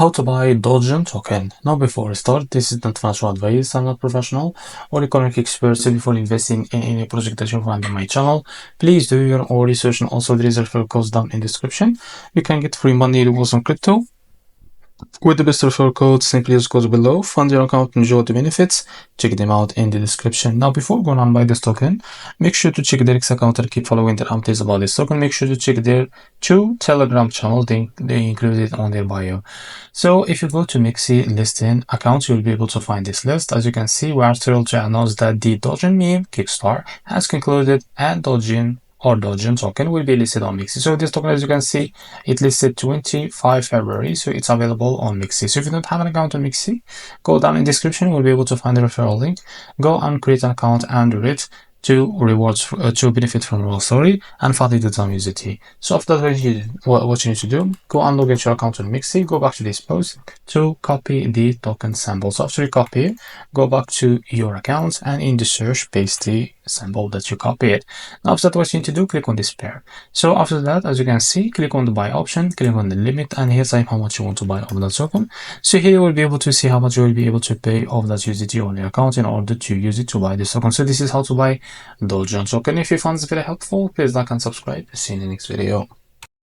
How to buy Dogen token. Now before we start, this is not financial advice, I'm not professional or economic expert, so before investing in any project that you find on my channel, please do your own research, and also there is a referral code down in the description. You can get free money rewards on crypto with the best referral code. Simply use code below, fund your account, enjoy the benefits. Check them out in the description. Now before going on buy this token, make sure to check their X account and keep following their updates about this token. Make sure to check their two Telegram channels, they included on their bio. So if you go to MEXC listing accounts, you'll be able to find this list. As you can see, we are thrilled to announce that the Dogen meme Kickstarter has concluded and Dogen token will be listed on MEXC. So this token, as you can see, it listed 25 February, so it's available on MEXC. So if you don't have an account on MEXC, go down in the description, you'll be able to find the referral link. Go and create an account and do it to benefit from real story and finally the time USDT. So after that, what you need to do, go and log into your account on MEXC, go back to this post to copy the token symbol. So after you copy it, go back to your account and in the search paste the symbol that you copied. Now after that, what you need to do, click on this pair. So after that, as you can see, click on the buy option, click on the limit, and here type how much you want to buy of that token. So here you will be able to see how much you will be able to pay of that USDT on your account in order to use it to buy this token. So this is how to buy Dogen token. If you found this very helpful, please like and subscribe. See you in the next video.